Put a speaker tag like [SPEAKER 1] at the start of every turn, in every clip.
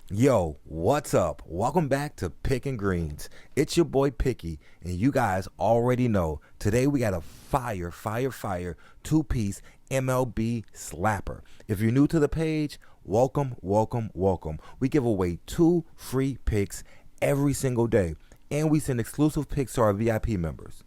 [SPEAKER 1] Yo, what's up? Welcome back to Pickin' Greens. It's your boy Picky, and you guys already know today we got a fire two-piece MLB slapper. If you're new to the page, welcome. We give away 2 free picks every single day, and we send exclusive picks to our VIP members.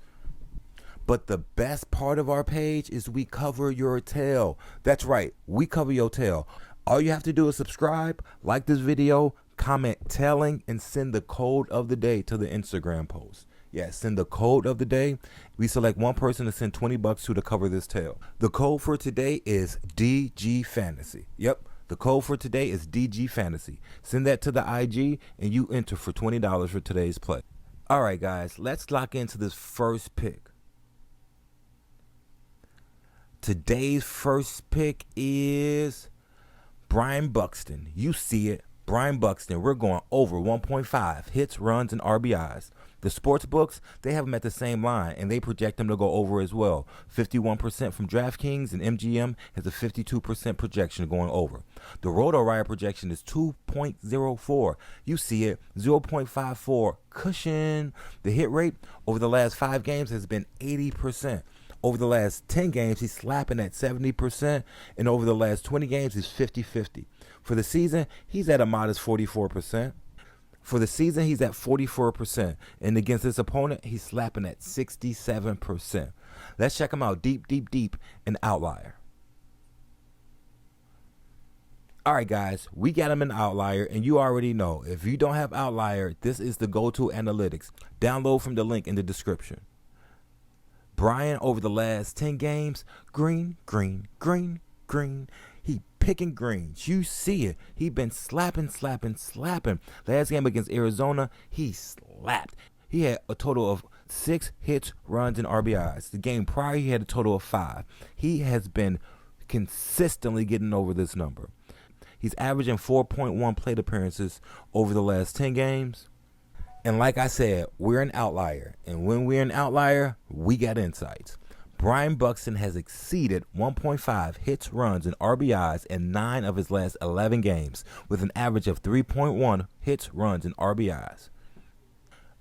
[SPEAKER 1] But the best part of our page is we cover your tail. That's right, we cover your tail. All you have to do is subscribe, like this video, comment tailing, and send the code of the day to the Instagram post. Yeah, send the code of the day. We select one person to send $20 to cover this tail. The code for today is DGFANTASY. Yep, the code for today is DGFANTASY. Send that to the IG and you enter for $20 for today's play. All right, guys, let's lock into this first pick. Today's first pick is Brian Buxton. You see it, Brian Buxton. We're going over 1.5 hits, runs, and RBIs. The sports books, they have him at the same line, and they project him to go over as well. 51% from DraftKings, and MGM has a 52% projection going over. The RotoWire projection is 2.04. You see it, 0.54 cushion. The hit rate over the last 5 games has been 80%. Over the last 10 games, he's slapping at 70%, and over the last 20 games, he's 50-50. For the season, he's at a modest 44%. For the season, he's at 44%, and against his opponent, he's slapping at 67%. Let's check him out deep in Outlier. All right, guys, we got him in Outlier, and you already know, if you don't have Outlier, this is the go-to analytics. Download from the link in the description. Brian, over the last 10 games, green. He picking greens. You see it. He been slapping. Last game against Arizona, he slapped. He had a total of 6 hits, runs, and RBIs. The game prior, he had a total of 5. He has been consistently getting over this number. He's averaging 4.1 plate appearances over the last 10 games. And like I said, we're an outlier. And when we're an outlier, we got insights. Brian Buxton has exceeded 1.5 hits, runs, and RBIs in 9 of his last 11 games, with an average of 3.1 hits, runs, and RBIs.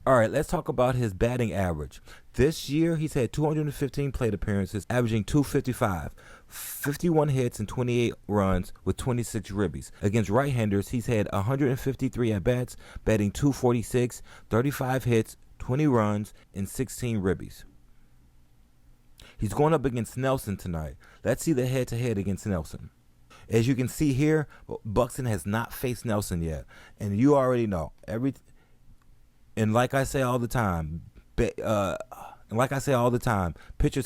[SPEAKER 1] All right, let's talk about his batting average. This year, he's had 215 plate appearances, averaging 255, 51 hits and 28 runs with 26 ribbies. Against right-handers, he's had 153 at-bats, batting 246, 35 hits, 20 runs, and 16 ribbies. He's going up against Nelson tonight. Let's see the head-to-head against Nelson. As you can see here, Buxton has not faced Nelson yet, and you already know And like I say all the time, pitchers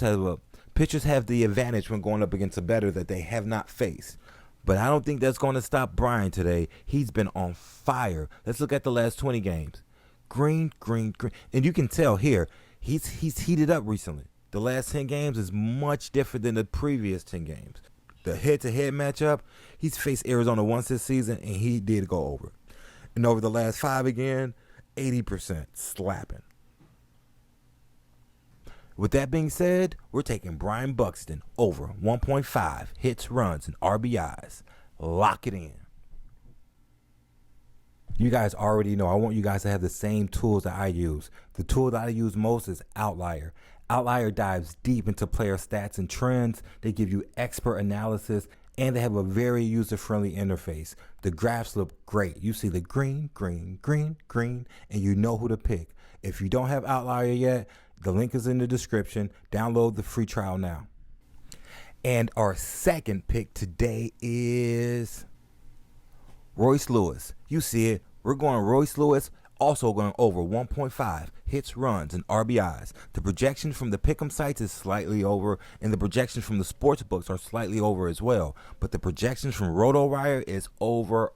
[SPEAKER 1] have the advantage when going up against a batter that they have not faced. But I don't think that's going to stop Brian today. He's been on fire. Let's look at the last 20 games. Green. And you can tell here, he's heated up recently. The last 10 games is much different than the previous 10 games. The head-to-head matchup, he's faced Arizona once this season, and he did go over. And over the last 5 again, 80% slapping. With that being said, we're taking Brian Buxton over 1.5 hits, runs, and RBIs. Lock it in. You guys already know I want you guys to have the same tools that I use. The tool that I use most is Outlier. Outlier dives deep into player stats and trends. They give you expert analysis, and they have a very user-friendly interface. The graphs look great. You see the green, and you know who to pick. If you don't have Outlier yet, the link is in the description. Download the free trial now. And our second pick today is Royce Lewis. You see it. We're going Royce Lewis, also going over 1.5 hits, runs, and RBIs. The projection from the pick'em sites is slightly over, and the projections from the sports books are slightly over as well. But the projections from RotoWire is over.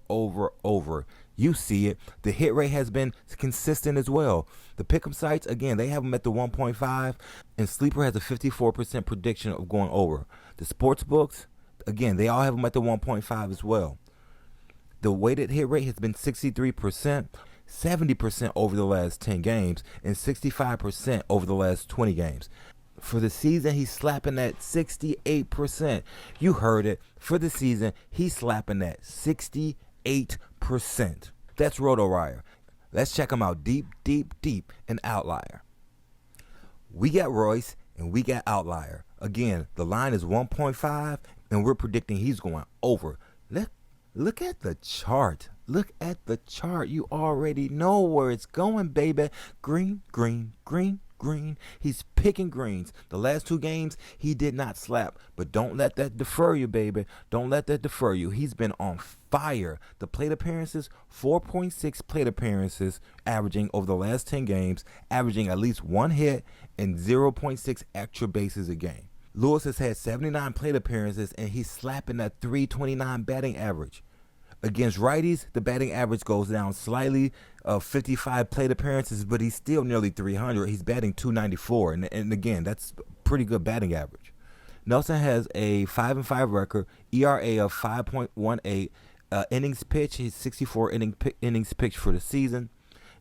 [SPEAKER 1] You see it. The hit rate has been consistent as well. The pick'em sites, again, they have them at the 1.5, and Sleeper has a 54% prediction of going over. The sports books, again, they all have them at the 1.5 as well. The weighted hit rate has been 63%, 70% over the last 10 games, and 65% over the last 20 games. For the season, he's slapping at 68%. You heard it. For the season, he's slapping at 68%. That's RotoWire. Let's check him out deep in Outlier. We got Royce and we got Outlier. Again, the line is 1.5 and we're predicting he's going over. Look at the chart. Look at the chart. You already know where it's going, baby. Green, green, green, green. He's picking greens. The last 2 games, he did not slap. But don't let that defer you, baby. Don't let that defer you. He's been on fire. The plate appearances, 4.6 plate appearances, averaging over the last 10 games, averaging at least 1 hit and 0.6 extra bases a game. Lewis has had 79 plate appearances, and he's slapping a 329 batting average. Against righties, the batting average goes down slightly, 55 plate appearances, but he's still nearly 300. He's batting 294, and again, that's pretty good batting average. Nelson has a 5-5 record, ERA of 5.18, innings pitched, his 64 innings pitched for the season.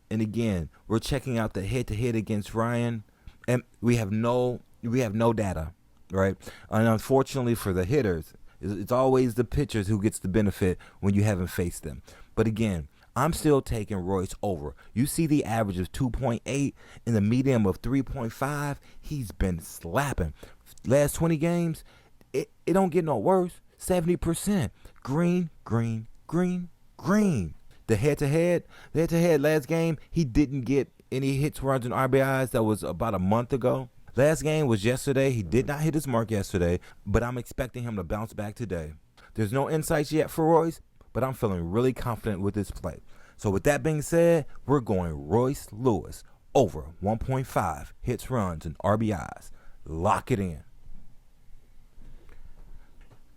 [SPEAKER 1] And again, we're checking out the head-to-head against Ryan, and we have no data, right? And unfortunately for the hitters, it's always the pitchers who gets the benefit when you haven't faced them. But again, I'm still taking Royce over. You see the average of 2.8 and the medium of 3.5. He's been slapping. Last 20 games, it don't get no worse. 70%. Green, green, green, green. The head-to-head last game, he didn't get any hits, runs, and RBIs. That was about a month ago. Last game was yesterday. He did not hit his mark yesterday, but I'm expecting him to bounce back today. There's no insights yet for Royce, but I'm feeling really confident with his play. So with that being said, we're going Royce Lewis over 1.5 hits, runs, and RBIs. Lock it in.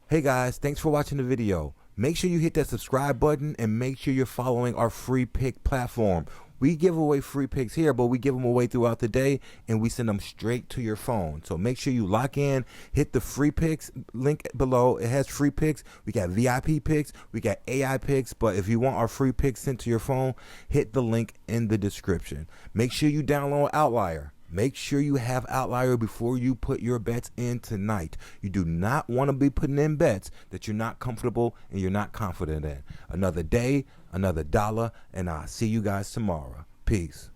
[SPEAKER 1] Hey guys, thanks for watching the video. Make sure you hit that subscribe button and make sure you're following our free pick platform. We give away free picks here, but we give them away throughout the day and we send them straight to your phone. So make sure you lock in, hit the free picks link below. It has free picks. We got VIP picks, we got AI picks, but if you want our free picks sent to your phone, hit the link in the description. Make sure you download Outlier. Make sure you have Outlier before you put your bets in tonight. You do not want to be putting in bets that you're not comfortable and you're not confident in. Another day, another dollar, and I'll see you guys tomorrow. Peace.